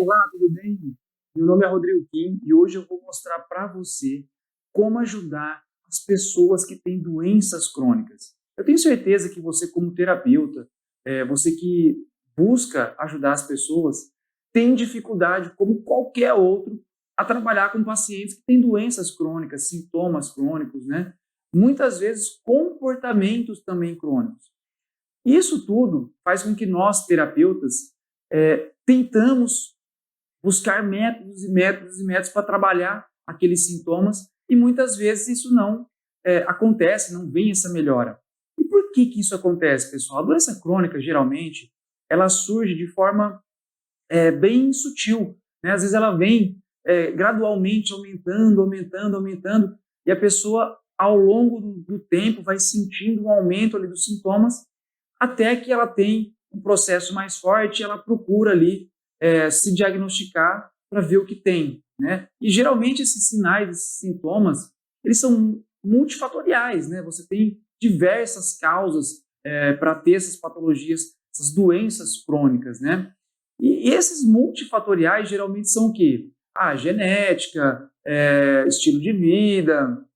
Olá, tudo bem? Meu nome é Rodrigo Kim e hoje eu vou mostrar para você como ajudar as pessoas que têm doenças crônicas. Eu tenho certeza que você, como terapeuta, você que busca ajudar as pessoas, tem dificuldade, como qualquer outro, a trabalhar com pacientes que têm doenças crônicas, sintomas crônicos, né? Muitas vezes comportamentos também crônicos. Isso tudo faz com que nós, terapeutas, tentamos buscar métodos e métodos e métodos para trabalhar aqueles sintomas e muitas vezes isso não acontece, não vem essa melhora. E por que isso acontece, pessoal? A doença crônica, geralmente, ela surge de forma bem sutil, né? Às vezes ela vem gradualmente aumentando, aumentando, aumentando, e a pessoa, ao longo do tempo, vai sentindo um aumento ali dos sintomas, até que ela tem um processo mais forte, ela procura ali se diagnosticar para ver o que tem, né? E geralmente esses sinais, esses sintomas, eles são multifatoriais, né? Você tem diversas causas para ter essas patologias, essas doenças crônicas, né? E esses multifatoriais geralmente são o quê? Genética, estilo de vida,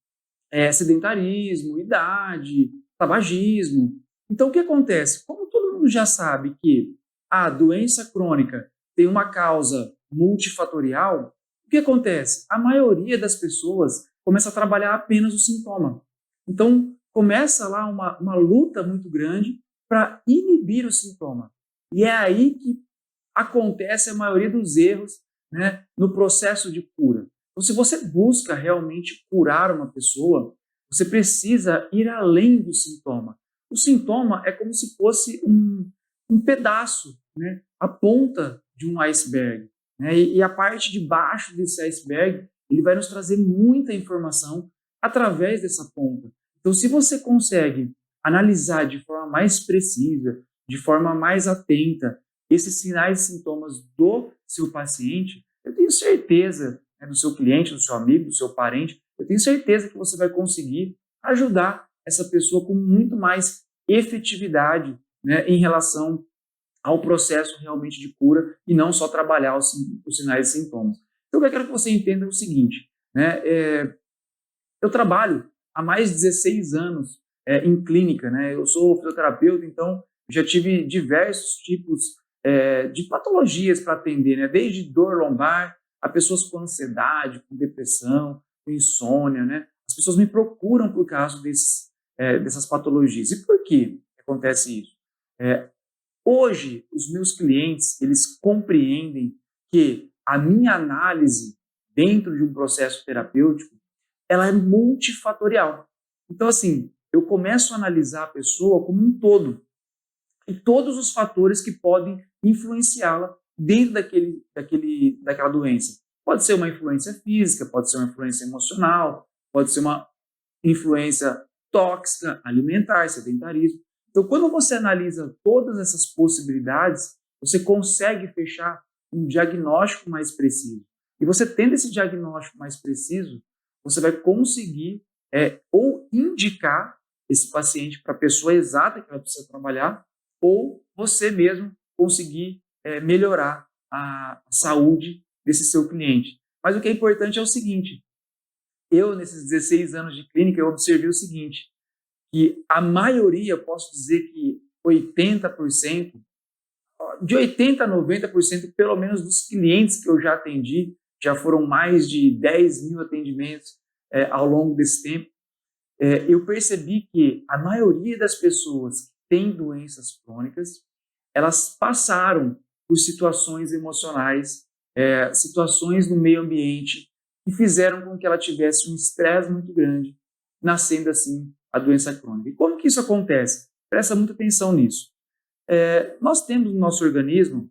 sedentarismo, idade, tabagismo. Então, o que acontece? Como todo mundo já sabe que a doença crônica tem uma causa multifatorial, o que acontece? A maioria das pessoas começa a trabalhar apenas o sintoma. Então, começa lá uma luta muito grande para inibir o sintoma. E é aí que acontece a maioria dos erros, né, no processo de cura. Então, se você busca realmente curar uma pessoa, você precisa ir além do sintoma. O sintoma é como se fosse um pedaço, né, a ponta de um iceberg, né, e a parte de baixo desse iceberg, ele vai nos trazer muita informação através dessa ponta. Então, se você consegue analisar de forma mais precisa, de forma mais atenta, esses sinais e sintomas do seu paciente, eu tenho certeza, né, do seu cliente, do seu amigo, do seu parente, eu tenho certeza que você vai conseguir ajudar essa pessoa com muito mais efetividade, né, em relação ao processo realmente de cura e não só trabalhar os sinais e sintomas. Então, eu quero que você entenda o seguinte, né, eu trabalho há mais de 16 anos em clínica, né, eu sou fisioterapeuta, então já tive diversos tipos de patologias para atender, né? Desde dor lombar a pessoas com ansiedade, com depressão, com insônia, né? As pessoas me procuram por causa dessas patologias. E por que acontece isso? É, Hoje, os meus clientes, eles compreendem que a minha análise dentro de um processo terapêutico, ela é multifatorial. Então, assim, eu começo a analisar a pessoa como um todo e todos os fatores que podem influenciá-la dentro daquela doença. Pode ser uma influência física, pode ser uma influência emocional, pode ser uma influência tóxica, alimentar, sedentarismo. Então, quando você analisa todas essas possibilidades, você consegue fechar um diagnóstico mais preciso. E você tendo esse diagnóstico mais preciso, você vai conseguir ou indicar esse paciente para a pessoa exata que ela precisa trabalhar, ou você mesmo conseguir melhorar a saúde desse seu cliente. Mas o que é importante é o seguinte, eu, nesses 16 anos de clínica, eu observei o seguinte, que a maioria, posso dizer que 80%, de 80% a 90%, pelo menos dos clientes que eu já atendi, já foram mais de 10 mil atendimentos ao longo desse tempo, eu percebi que a maioria das pessoas que têm doenças crônicas, elas passaram por situações emocionais, situações no meio ambiente, que fizeram com que ela tivesse um estresse muito grande, nascendo assim a doença crônica. E como que isso acontece? Presta muita atenção nisso. Nós temos no nosso organismo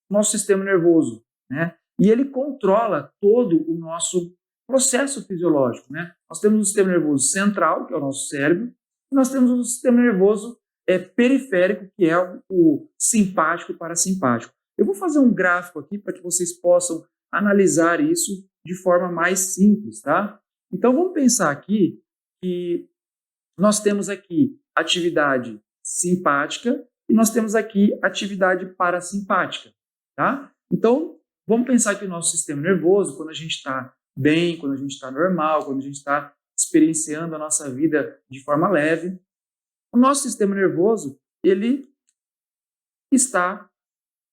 nosso sistema nervoso, né? E ele controla todo o nosso processo fisiológico, né? Nós temos o sistema nervoso central, que é o nosso cérebro, e nós temos o sistema nervoso periférico, que é o simpático e parasimpático. Eu vou fazer um gráfico aqui para que vocês possam analisar isso de forma mais simples, tá? Então, vamos pensar aqui que nós temos aqui atividade simpática e nós temos aqui atividade parasimpática, tá? Então, vamos pensar que o nosso sistema nervoso, quando a gente está bem, quando a gente está normal, quando a gente está experienciando a nossa vida de forma leve, o nosso sistema nervoso, ele está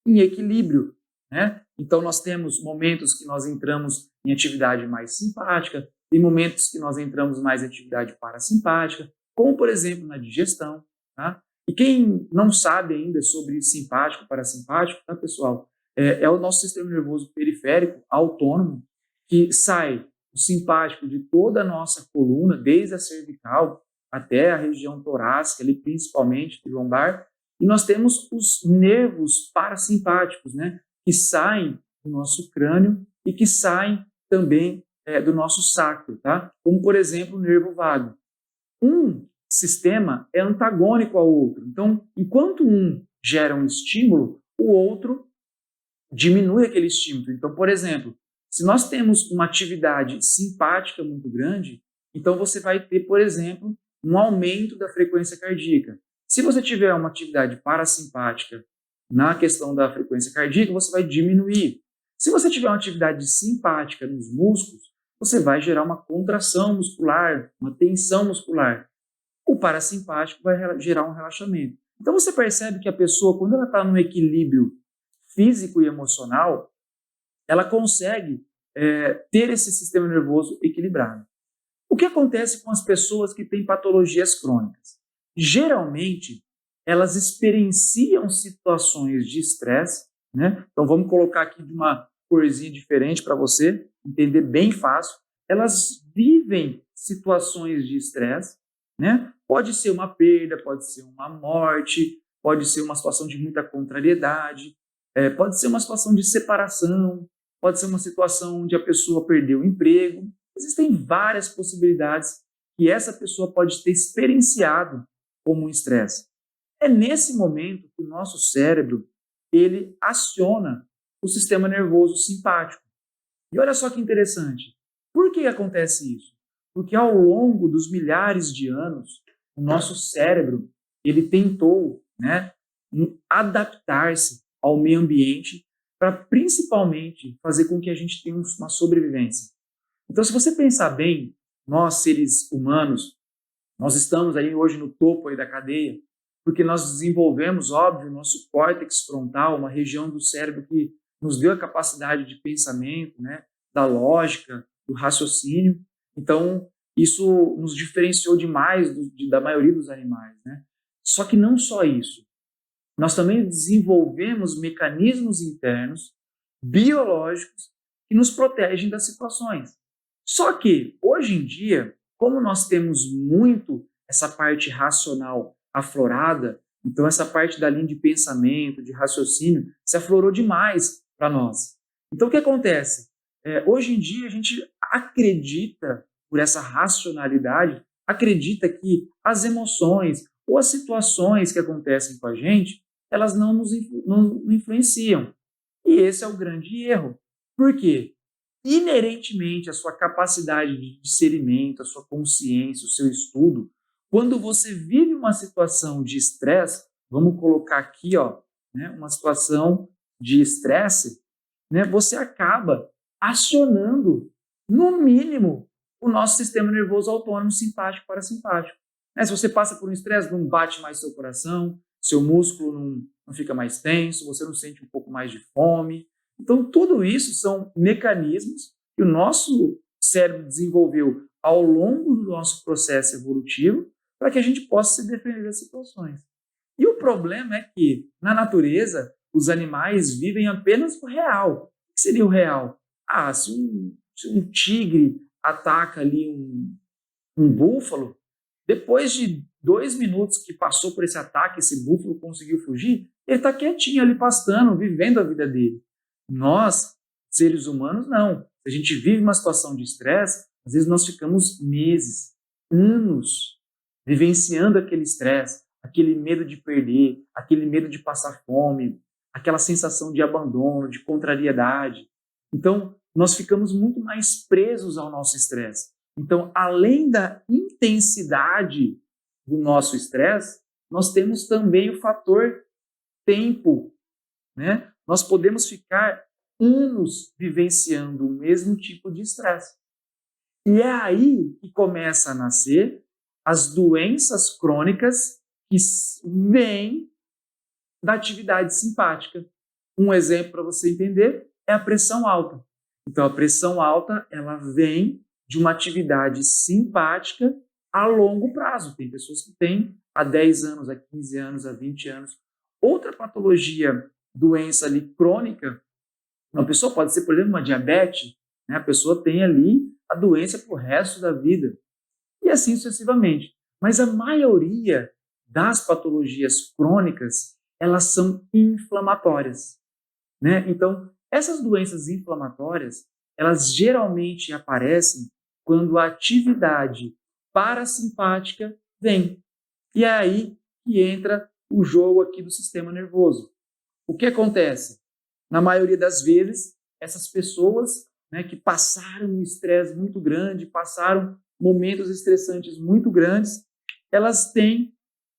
em equilíbrio, né? Então, nós temos momentos que nós entramos em atividade mais simpática, tem momentos que nós entramos mais em atividade parasimpática, como, por exemplo, na digestão, tá? E quem não sabe ainda sobre simpático e parasimpático, tá, pessoal? É o nosso sistema nervoso periférico autônomo, que sai o simpático de toda a nossa coluna, desde a cervical até a região torácica, ali, principalmente lombar, e nós temos os nervos parasimpáticos, né, que saem do nosso crânio e que saem também do nosso sacro, tá? Como, por exemplo, o nervo vago. Um sistema é antagônico ao outro. Então, enquanto um gera um estímulo, o outro diminui aquele estímulo. Então, por exemplo, se nós temos uma atividade simpática muito grande, então você vai ter, por exemplo, um aumento da frequência cardíaca. Se você tiver uma atividade parasimpática na questão da frequência cardíaca, você vai diminuir. Se você tiver uma atividade simpática nos músculos, você vai gerar uma contração muscular, uma tensão muscular. O parasimpático vai gerar um relaxamento. Então você percebe que a pessoa, quando ela está no equilíbrio físico e emocional, ela consegue ter esse sistema nervoso equilibrado. O que acontece com as pessoas que têm patologias crônicas? Geralmente, elas experienciam situações de estresse, né? Então vamos colocar aqui de uma corzinha diferente para você entender bem fácil. Elas vivem situações de estresse, né? Pode ser uma perda, pode ser uma morte, pode ser uma situação de muita contrariedade, pode ser uma situação de separação, pode ser uma situação onde a pessoa perdeu o emprego. Existem várias possibilidades que essa pessoa pode ter experienciado como um estresse. É nesse momento que o nosso cérebro ele aciona o sistema nervoso simpático. E olha só que interessante. Por que acontece isso? Porque ao longo dos milhares de anos, o nosso cérebro ele tentou, né, adaptar-se ao meio ambiente para principalmente fazer com que a gente tenha uma sobrevivência. Então, se você pensar bem, nós seres humanos, nós estamos aí hoje no topo aí da cadeia, porque nós desenvolvemos, óbvio, nosso córtex frontal, uma região do cérebro que nos deu a capacidade de pensamento, né, da lógica, do raciocínio. Então, isso nos diferenciou demais da maioria dos animais, né? Só que não só isso. Nós também desenvolvemos mecanismos internos, biológicos, que nos protegem das situações. Só que, hoje em dia, como nós temos muito essa parte racional aflorada, então essa parte da linha de pensamento, de raciocínio, se aflorou demais para nós. Então o que acontece? Hoje em dia a gente acredita, por essa racionalidade, acredita que as emoções ou as situações que acontecem com a gente, elas não influenciam. E esse é o grande erro. Por quê? Inerentemente a sua capacidade de discernimento, a sua consciência, o seu estudo, quando você vive uma situação de estresse, vamos colocar aqui, ó, né, uma situação de estresse, né, você acaba acionando, no mínimo, o nosso sistema nervoso autônomo simpático e parasimpático. Se você passa por um estresse, não bate mais seu coração, seu músculo não fica mais tenso, você não sente um pouco mais de fome. Então, tudo isso são mecanismos que o nosso cérebro desenvolveu ao longo do nosso processo evolutivo para que a gente possa se defender das situações. E o problema é que, na natureza, os animais vivem apenas o real. O que seria o real? Se um tigre ataca ali um búfalo, depois de 2 minutos que passou por esse ataque, esse búfalo conseguiu fugir, ele está quietinho ali pastando, vivendo a vida dele. Nós, seres humanos, não. Se a gente vive uma situação de estresse, às vezes nós ficamos meses, anos, vivenciando aquele estresse, aquele medo de perder, aquele medo de passar fome, aquela sensação de abandono, de contrariedade. Então, nós ficamos muito mais presos ao nosso estresse. Então, além da intensidade do nosso estresse, nós temos também o fator tempo, né? Nós podemos ficar anos vivenciando o mesmo tipo de estresse. E é aí que começa a nascer as doenças crônicas que vêm da atividade simpática. Um exemplo para você entender é a pressão alta. Então, a pressão alta, ela vem de uma atividade simpática a longo prazo. Tem pessoas que têm há 10 anos, há 15 anos, há 20 anos. Outra patologia, doença ali crônica, uma pessoa pode ser, por exemplo, uma diabetes, né? A pessoa tem ali a doença para o resto da vida. E assim sucessivamente. Mas a maioria das patologias crônicas, elas são inflamatórias, né? Então, essas doenças inflamatórias, elas geralmente aparecem quando a atividade parasimpática vem. E é aí que entra o jogo aqui do sistema nervoso. O que acontece? Na maioria das vezes, essas pessoas, né, que passaram um estresse muito grande, passaram momentos estressantes muito grandes, elas têm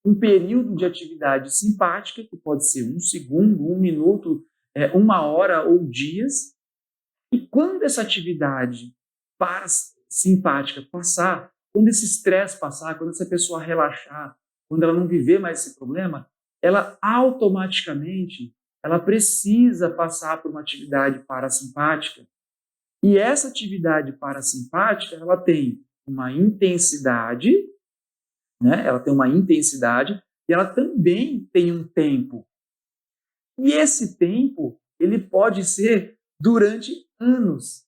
um período de atividade simpática, que pode ser 1 segundo, 1 minuto, 1 hora ou dias, e quando essa atividade parasimpática passar, quando esse estresse passar, quando essa pessoa relaxar, quando ela não viver mais esse problema, ela automaticamente ela precisa passar por uma atividade parasimpática. E essa atividade parasimpática, ela tem uma intensidade, né? Ela tem uma intensidade e ela também tem um tempo. E esse tempo, ele pode ser durante anos.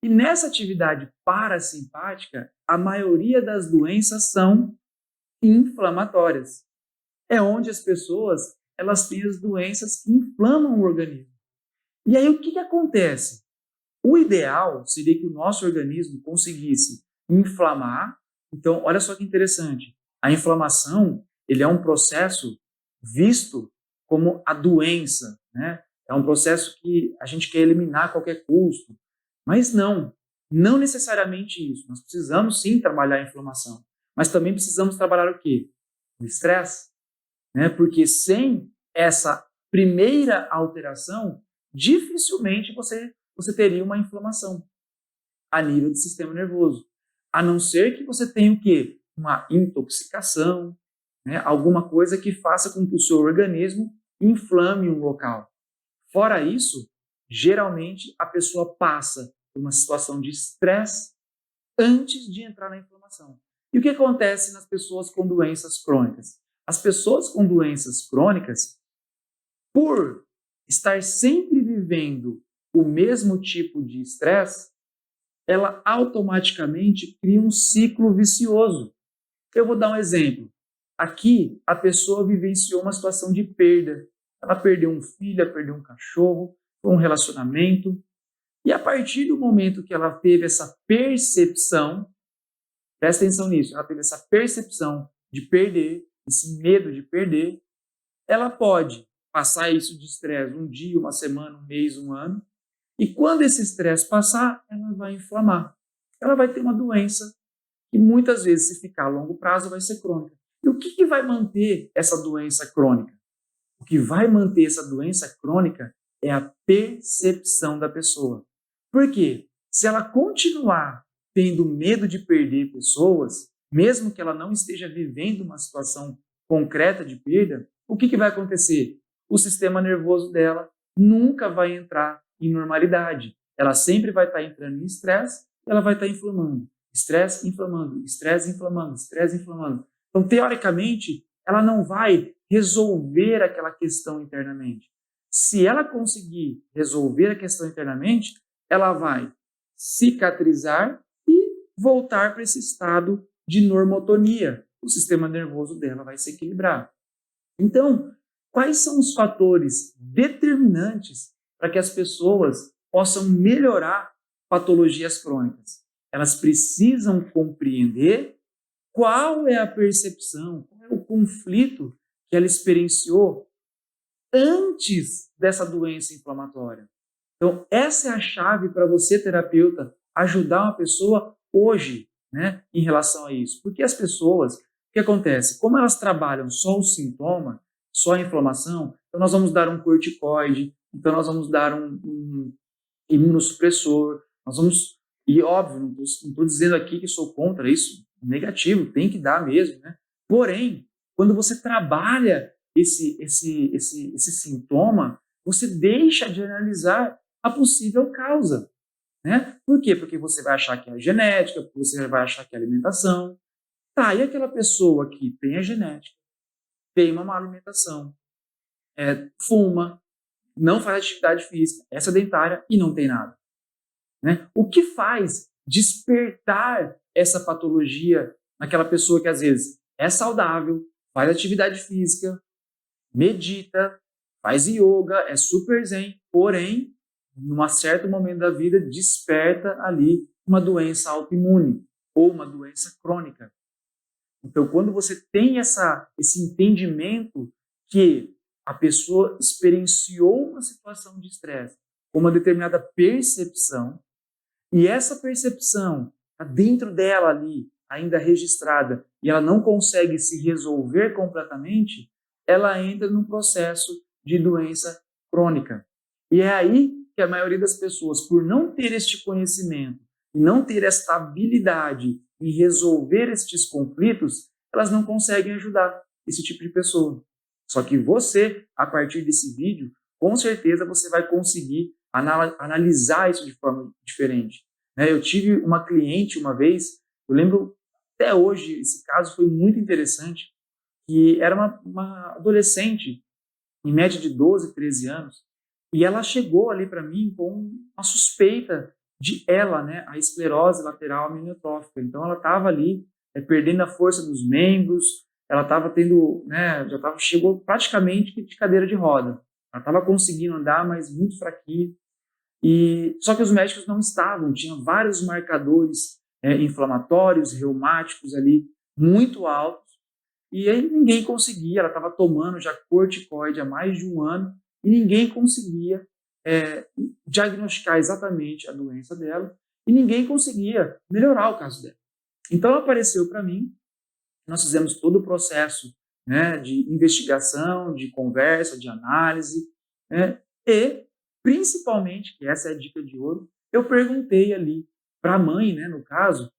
E nessa atividade parasimpática, a maioria das doenças são inflamatórias. É onde as pessoas elas têm as doenças que inflamam o organismo. E aí o que acontece? O ideal seria que o nosso organismo conseguisse inflamar. Então, olha só que interessante. A inflamação, ele é um processo visto como a doença, né? É um processo que a gente quer eliminar a qualquer custo. Mas não necessariamente isso. Nós precisamos sim trabalhar a inflamação, mas também precisamos trabalhar o quê? O estresse, né? Porque sem essa primeira alteração, dificilmente você teria uma inflamação a nível do sistema nervoso. A não ser que você tenha o quê? Uma intoxicação, né? Alguma coisa que faça com que o seu organismo inflame um local. Fora isso, geralmente a pessoa passa por uma situação de estresse antes de entrar na inflamação. E o que acontece nas pessoas com doenças crônicas? As pessoas com doenças crônicas, por estar sempre vivendo o mesmo tipo de estresse, ela automaticamente cria um ciclo vicioso. Eu vou dar um exemplo. Aqui, a pessoa vivenciou uma situação de perda. Ela perdeu um filho, ela perdeu um cachorro, um relacionamento. E a partir do momento que ela teve essa percepção, presta atenção nisso, ela teve essa percepção de perder, esse medo de perder, ela pode passar isso de estresse um dia, uma semana, um mês, um ano, e quando esse estresse passar, ela vai inflamar. Ela vai ter uma doença que muitas vezes, se ficar a longo prazo, vai ser crônica. E o que vai manter essa doença crônica? O que vai manter essa doença crônica é a percepção da pessoa. Por quê? Se ela continuar tendo medo de perder pessoas, mesmo que ela não esteja vivendo uma situação concreta de perda, o que vai acontecer? O sistema nervoso dela nunca vai entrar em normalidade. Ela sempre vai estar entrando em estresse, ela vai estar inflamando. Estresse inflamando, estresse inflamando, estresse inflamando. Então, teoricamente, ela não vai resolver aquela questão internamente. Se ela conseguir resolver a questão internamente, ela vai cicatrizar e voltar para esse estado de normotonia. O sistema nervoso dela vai se equilibrar. Então, quais são os fatores determinantes para que as pessoas possam melhorar patologias crônicas? Elas precisam compreender qual é a percepção, qual é o conflito que ela experienciou antes dessa doença inflamatória. Então, essa é a chave para você, terapeuta, ajudar uma pessoa hoje, né, em relação a isso. Porque as pessoas, o que acontece? Como elas trabalham só o sintoma, só a inflamação, então nós vamos dar um corticoide, então nós vamos dar imunossupressor, nós vamos, e óbvio, não estou dizendo aqui que sou contra isso, negativo, tem que dar mesmo, né? Porém, quando você trabalha esse sintoma, você deixa de analisar a possível causa, né? Por quê? Porque você vai achar que é a genética, porque você vai achar que é a alimentação. Tá, e aquela pessoa que tem a genética, tem uma má alimentação, fuma, não faz atividade física, é sedentária e não tem nada, né? O que faz despertar essa patologia naquela pessoa que às vezes é saudável, faz atividade física, medita, faz yoga, é super zen, porém, num certo momento da vida, desperta ali uma doença autoimune ou uma doença crônica. Então, quando você tem esse entendimento que a pessoa experienciou uma situação de estresse com uma determinada percepção, e essa percepção está dentro dela ali, ainda registrada, e ela não consegue se resolver completamente, ela entra num processo de doença crônica. E é aí que a maioria das pessoas, por não ter este conhecimento e não ter esta habilidade em resolver estes conflitos, elas não conseguem ajudar esse tipo de pessoa. Só que você, a partir desse vídeo, com certeza você vai conseguir analisar isso de forma diferente. Eu tive uma cliente uma vez, eu lembro até hoje, esse caso foi muito interessante, que era uma adolescente, em média de 12, 13 anos, e ela chegou ali para mim com uma suspeita de ela, né, a esclerose lateral amiotrófica. Então ela estava ali perdendo a força dos membros, ela estava tendo, né, chegou praticamente de cadeira de roda. Ela estava conseguindo andar, mas muito fraquinha. E só que os médicos não estavam, tinha vários marcadores inflamatórios, reumáticos ali muito altos, e aí ninguém conseguia. Ela estava tomando já corticoide há mais de um ano e ninguém conseguia diagnosticar exatamente a doença dela e ninguém conseguia melhorar o caso dela. Então ela apareceu para mim, nós fizemos todo o processo, né, de investigação, de conversa, de análise, né, e principalmente, que essa é a dica de ouro, eu perguntei ali para a mãe, né, no caso,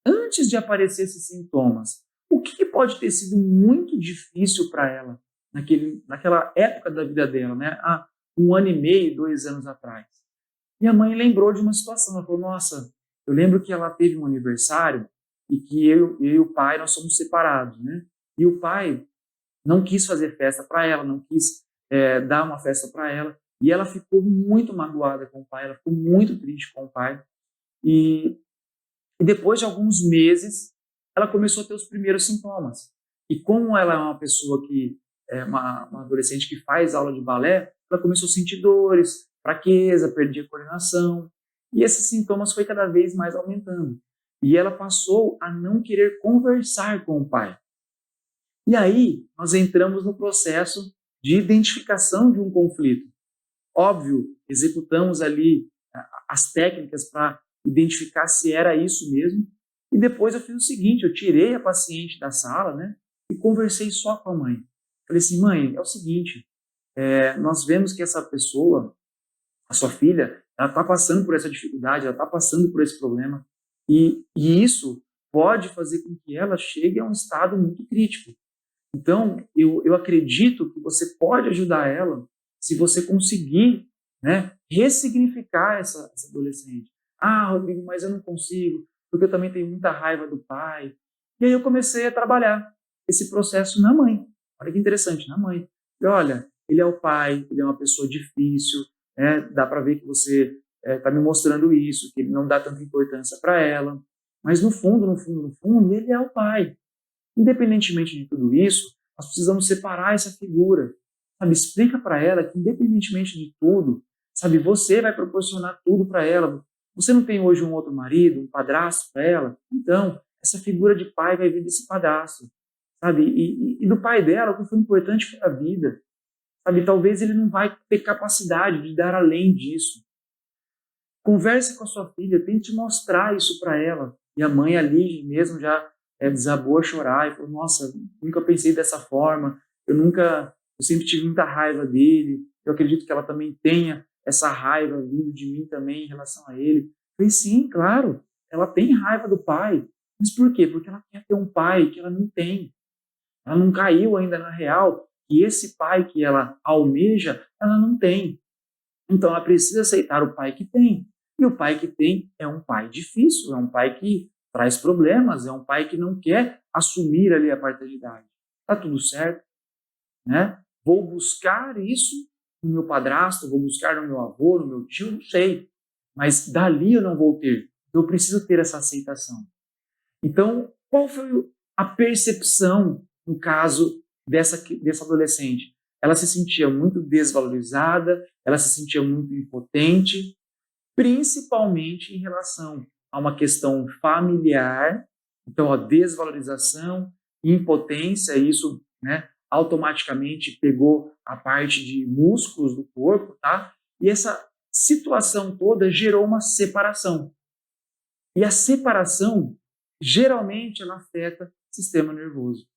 antes de aparecer esses sintomas, o que pode ter sido muito difícil para ela naquela época da vida dela, né, há 1 ano e meio, 2 anos atrás. E a mãe lembrou de uma situação, ela falou, nossa, eu lembro que ela teve um aniversário e que eu e o pai, nós somos separados, né, e o pai não quis fazer festa para ela, não quis dar uma festa para ela, e ela ficou muito magoada com o pai, ela ficou muito triste com o pai, e depois de alguns meses, ela começou a ter os primeiros sintomas. E como ela é uma pessoa que é uma adolescente que faz aula de balé, ela começou a sentir dores, fraqueza, perdia a coordenação, e esses sintomas foi cada vez mais aumentando. E ela passou a não querer conversar com o pai. E aí, nós entramos no processo de identificação de um conflito. Óbvio, executamos ali as técnicas para identificar se era isso mesmo. E depois eu fiz o seguinte, eu tirei a paciente da sala, né, e conversei só com a mãe. Falei assim, mãe, é o seguinte, nós vemos que essa pessoa, a sua filha, ela está passando por essa dificuldade, ela está passando por esse problema, e isso pode fazer com que ela chegue a um estado muito crítico. Então, eu acredito que você pode ajudar ela se você conseguir, né, ressignificar essa adolescente. Ah, Rodrigo, mas eu não consigo, porque eu também tenho muita raiva do pai. E aí eu comecei a trabalhar esse processo na mãe. Olha que interessante, na mãe. E olha, ele é o pai, ele é uma pessoa difícil, dá para ver que você está me mostrando isso, que ele não dá tanta importância para ela. Mas no fundo, no fundo, no fundo, ele é o pai. Independentemente de tudo isso, nós precisamos separar essa figura. Sabe? Explica para ela que, independentemente de tudo, sabe, você vai proporcionar tudo para ela. Você não tem hoje um outro marido, um padrasto para ela? Então, essa figura de pai vai vir desse padrasto. Sabe? E do pai dela, o que foi importante para a vida. Sabe? Talvez ele não vai ter capacidade de dar além disso. Converse com a sua filha, tente mostrar isso para ela. E a mãe ali mesmo já desabou a chorar e falou, nossa, nunca pensei dessa forma, eu sempre tive muita raiva dele, eu acredito que ela também tenha essa raiva vindo de mim também em relação a ele? Eu falei, sim, claro, ela tem raiva do pai. Mas por quê? Porque ela quer ter um pai que ela não tem. Ela não caiu ainda na real e esse pai que ela almeja, ela não tem. Então ela precisa aceitar o pai que tem. E o pai que tem é um pai difícil, é um pai que traz problemas, é um pai que não quer assumir ali a paternidade. Tá tudo certo, né? Vou buscar isso no meu padrasto, vou buscar no meu avô, no meu tio, não sei. Mas dali eu não vou ter. Eu preciso ter essa aceitação. Então, qual foi a percepção, no caso, dessa adolescente? Ela se sentia muito desvalorizada, ela se sentia muito impotente, principalmente em relação a uma questão familiar. Então, a desvalorização, impotência, isso, né, automaticamente pegou a parte de músculos do corpo, tá? E essa situação toda gerou uma separação. E a separação, geralmente, ela afeta o sistema nervoso,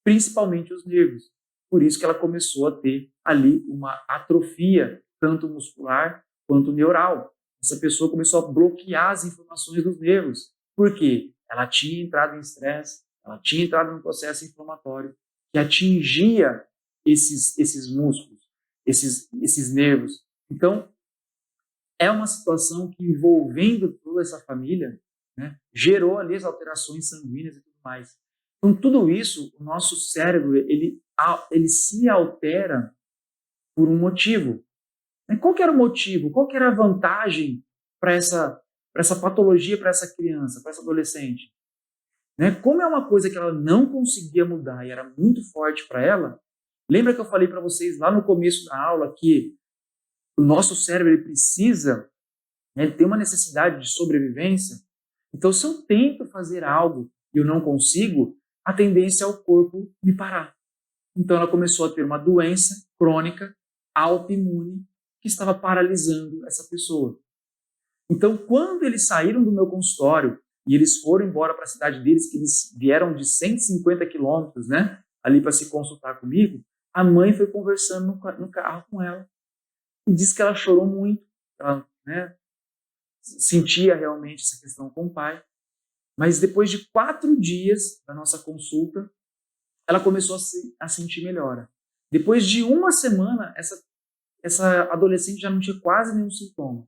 principalmente os nervos. Por isso que ela começou a ter ali uma atrofia, tanto muscular quanto neural. Essa pessoa começou a bloquear as informações dos nervos. Por quê? Ela tinha entrado em estresse, ela tinha entrado num processo inflamatório que atingia esses músculos, esses nervos. Então, é uma situação que, envolvendo toda essa família, né, gerou ali as alterações sanguíneas e tudo mais. Então, tudo isso, o nosso cérebro, ele se altera por um motivo. Qual que era o motivo? Qual que era a vantagem para essa patologia, para essa criança, para essa adolescente? Né? Como é uma coisa que ela não conseguia mudar e era muito forte para ela, lembra que eu falei para vocês lá no começo da aula que o nosso cérebro ele precisa, né, ele tem uma necessidade de sobrevivência? Então, se eu tento fazer algo e eu não consigo, a tendência é o corpo me parar. Então, ela começou a ter uma doença crônica, autoimune, que estava paralisando essa pessoa. Então, quando eles saíram do meu consultório e eles foram embora para a cidade deles, que eles vieram de 150 quilômetros, né, ali para se consultar comigo, a mãe foi conversando no carro com ela e disse que ela chorou muito, ela, né, sentia realmente essa questão com o pai. Mas depois de 4 dias da nossa consulta, ela começou a sentir melhora. Depois de uma semana, essa adolescente já não tinha quase nenhum sintoma.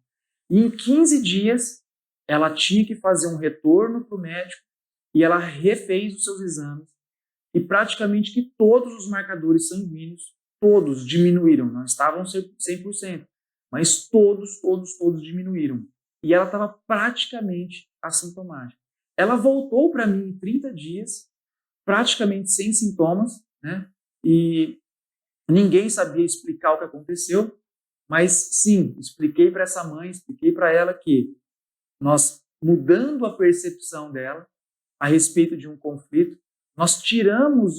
E em 15 dias, ela tinha que fazer um retorno para o médico e ela refez os seus exames. E praticamente que todos os marcadores sanguíneos, todos diminuíram. Não estavam 100%, mas todos diminuíram. E ela estava praticamente assintomática. Ela voltou para mim em 30 dias, praticamente sem sintomas, né? E ninguém sabia explicar o que aconteceu, mas sim, expliquei para essa mãe, expliquei para ela que nós, mudando a percepção dela a respeito de um conflito, nós tiramos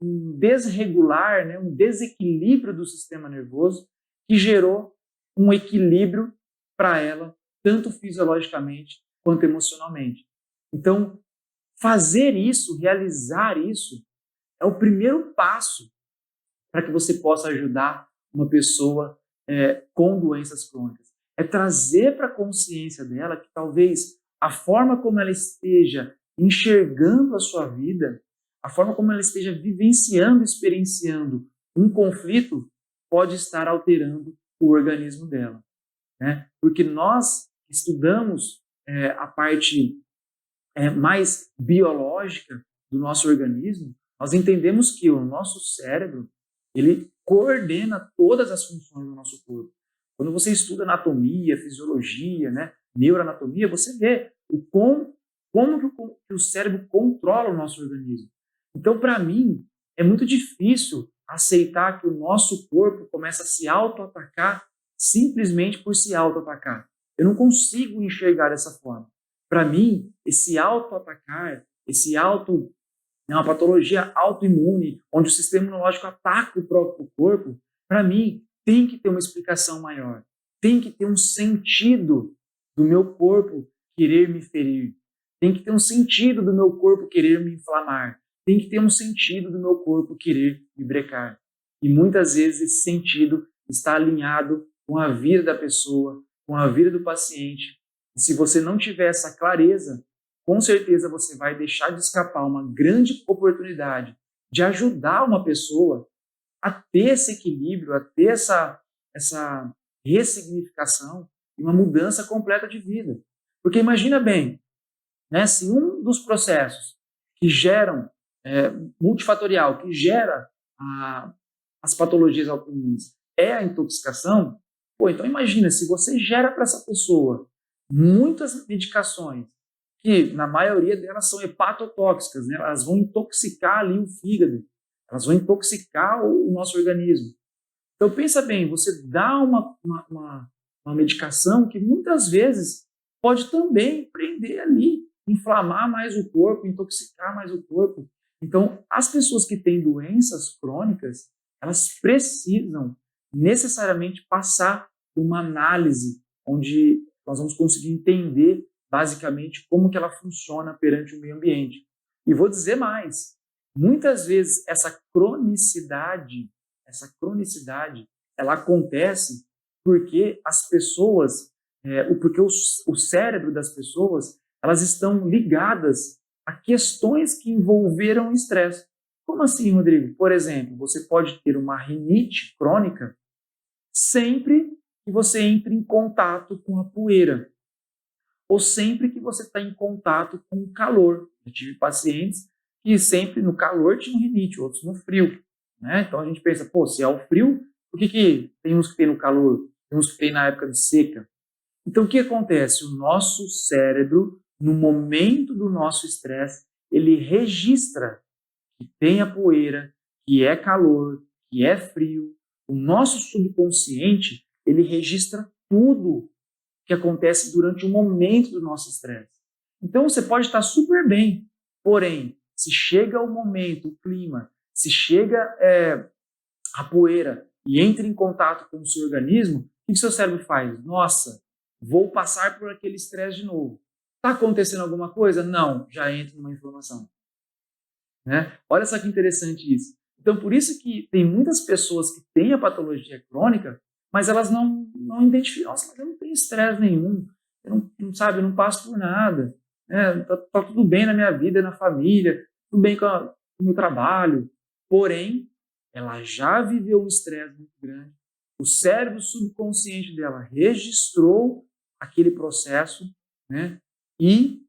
um desregular, né, um desequilíbrio do sistema nervoso que gerou um equilíbrio para ela, tanto fisiologicamente quanto emocionalmente. Então, fazer isso, realizar isso, é o primeiro passo para que você possa ajudar uma pessoa com doenças crônicas. É trazer para a consciência dela que talvez a forma como ela esteja enxergando a sua vida, a forma como ela esteja vivenciando, experienciando um conflito, pode estar alterando o organismo dela. Né? Porque nós estudamos a parte mais biológica do nosso organismo, nós entendemos que o nosso cérebro ele coordena todas as funções do nosso corpo. Quando você estuda anatomia, fisiologia, né, neuroanatomia, você vê como que o cérebro controla o nosso organismo. Então, para mim, é muito difícil aceitar que o nosso corpo começa a se auto-atacar simplesmente por se auto-atacar. Eu não consigo enxergar dessa forma. Para mim, esse auto-atacar, é uma patologia autoimune, onde o sistema imunológico ataca o próprio corpo, para mim, tem que ter uma explicação maior. Tem que ter um sentido do meu corpo querer me ferir. Tem que ter um sentido do meu corpo querer me inflamar. Tem que ter um sentido do meu corpo querer me brecar. E muitas vezes esse sentido está alinhado com a vida da pessoa, com a vida do paciente. E se você não tiver essa clareza, com certeza você vai deixar de escapar uma grande oportunidade de ajudar uma pessoa a ter esse equilíbrio, a ter essa ressignificação e uma mudança completa de vida. Porque imagina bem, né, se um dos processos que geram, multifatorial, que gera as patologias autoimunes é a intoxicação, pô, então imagina, se você gera para essa pessoa muitas medicações, que na maioria delas são hepatotóxicas, né, elas vão intoxicar ali o fígado, elas vão intoxicar o nosso organismo. Então pensa bem, você dá uma medicação que muitas vezes pode também prender ali, inflamar mais o corpo, intoxicar mais o corpo. Então, as pessoas que têm doenças crônicas, elas precisam necessariamente passar por uma análise onde nós vamos conseguir entender basicamente como que ela funciona perante o meio ambiente. E vou dizer mais, muitas vezes essa cronicidade, ela acontece porque as pessoas, porque o cérebro das pessoas, elas estão ligadas a questões que envolveram o estresse. Como assim, Rodrigo? Por exemplo, você pode ter uma rinite crônica sempre que você entre em contato com a poeira, ou sempre que você está em contato com o calor. Eu tive pacientes que sempre no calor tinham rinite, outros no frio. Né? Então a gente pensa, pô, se é o frio, por que tem uns que tem no calor, tem uns que tem na época de seca? Então o que acontece? O nosso cérebro, no momento do nosso estresse, ele registra que tem a poeira, que é calor, que é frio. O nosso subconsciente, ele registra tudo que acontece durante o momento do nosso estresse. Então você pode estar super bem, porém, se chega o momento, o clima, se chega a poeira e entra em contato com o seu organismo, o que o seu cérebro faz? Nossa, vou passar por aquele estresse de novo. Está acontecendo alguma coisa? Não, já entra numa inflamação. Né? Olha só que interessante isso. Então, por isso que tem muitas pessoas que têm a patologia crônica, mas elas não identificam. Nossa, mas eu não tenho estresse nenhum. Eu eu não passo por nada. Né? Tá tudo bem na minha vida, na família, tudo bem com o meu trabalho. Porém, ela já viveu um estresse muito grande. O cérebro subconsciente dela registrou aquele processo, né? E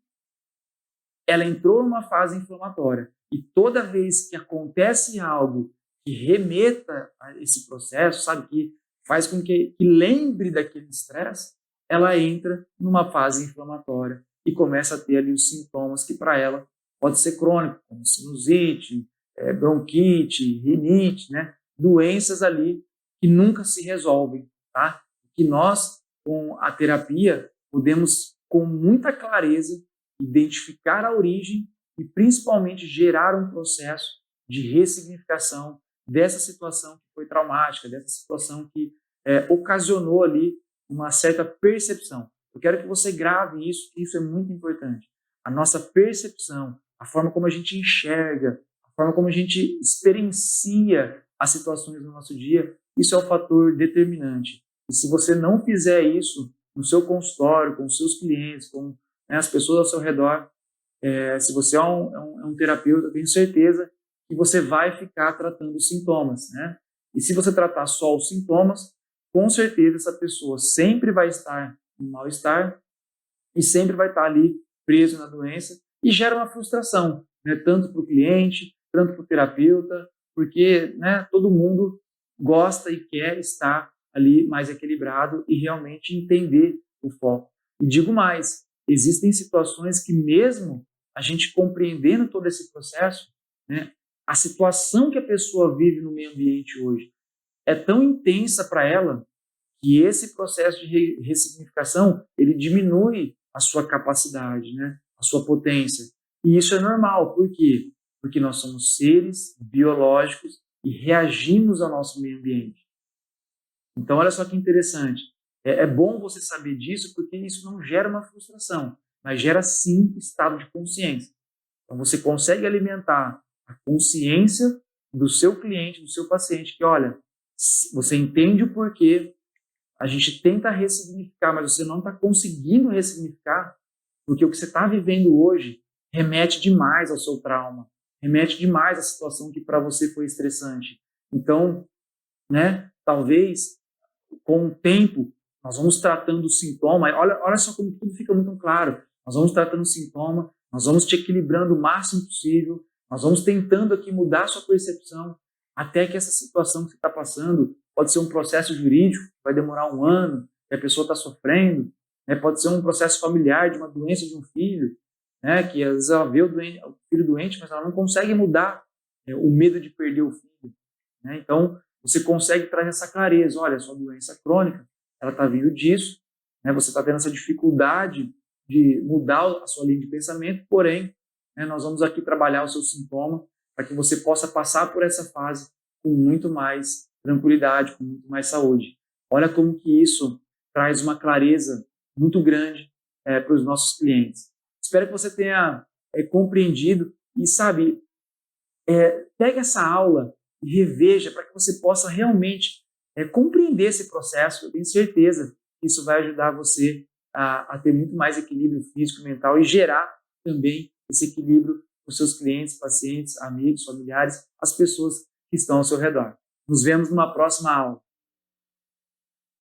ela entrou numa fase inflamatória. E toda vez que acontece algo que remeta a esse processo, sabe, que faz com que lembre daquele estresse, ela entra numa fase inflamatória e começa a ter ali os sintomas que para ela pode ser crônico, como sinusite, bronquite, rinite, né? Doenças ali que nunca se resolvem, tá? Que nós, com a terapia, podemos, com muita clareza, identificar a origem e principalmente gerar um processo de ressignificação dessa situação que foi traumática, dessa situação que ocasionou ali uma certa percepção. Eu quero que você grave isso, que isso é muito importante. A nossa percepção, a forma como a gente enxerga, a forma como a gente experiencia as situações no nosso dia, isso é um fator determinante. E se você não fizer isso no seu consultório, com os seus clientes, com as pessoas ao seu redor, se você é um terapeuta, eu tenho certeza que você vai ficar tratando os sintomas, né? E se você tratar só os sintomas, com certeza essa pessoa sempre vai estar em mal-estar e sempre vai estar ali preso na doença e gera uma frustração, né? Tanto para o cliente, tanto para o terapeuta, porque, né, todo mundo gosta e quer estar ali mais equilibrado e realmente entender o foco. E digo mais, existem situações que mesmo a gente compreendendo todo esse processo, né, a situação que a pessoa vive no meio ambiente hoje é tão intensa para ela que esse processo de ressignificação ele diminui a sua capacidade, né, a sua potência. E isso é normal. Por quê? Porque nós somos seres biológicos e reagimos ao nosso meio ambiente. Então, olha só que interessante. É bom você saber disso porque isso não gera uma frustração, mas gera sim estado de consciência. Então, você consegue alimentar a consciência do seu cliente, do seu paciente, que olha, você entende o porquê a gente tenta ressignificar, mas você não está conseguindo ressignificar, porque o que você está vivendo hoje remete demais ao seu trauma, remete demais à situação que para você foi estressante. Então, né, talvez com o tempo nós vamos tratando o sintoma. Olha só como tudo fica muito claro. Nós vamos tratando o sintoma, nós vamos te equilibrando o máximo possível, nós vamos tentando aqui mudar a sua percepção, até que essa situação que você está passando pode ser um processo jurídico, vai demorar 1 ano, que a pessoa está sofrendo, né? Pode ser um processo familiar de uma doença de um filho, né? Que às vezes ela vê o filho doente, mas ela não consegue mudar o medo de perder o filho, né? Então, você consegue trazer essa clareza. Olha, sua doença crônica, ela está vindo disso, né? Você está tendo essa dificuldade de mudar a sua linha de pensamento, porém, né, nós vamos aqui trabalhar o seu sintoma para que você possa passar por essa fase com muito mais tranquilidade, com muito mais saúde. Olha como que isso traz uma clareza muito grande para os nossos clientes. Espero que você tenha compreendido e, sabe, pegue essa aula e reveja para que você possa realmente compreender esse processo. Eu tenho certeza que isso vai ajudar você a ter muito mais equilíbrio físico e mental e gerar também esse equilíbrio com seus clientes, pacientes, amigos, familiares, as pessoas que estão ao seu redor. Nos vemos numa próxima aula.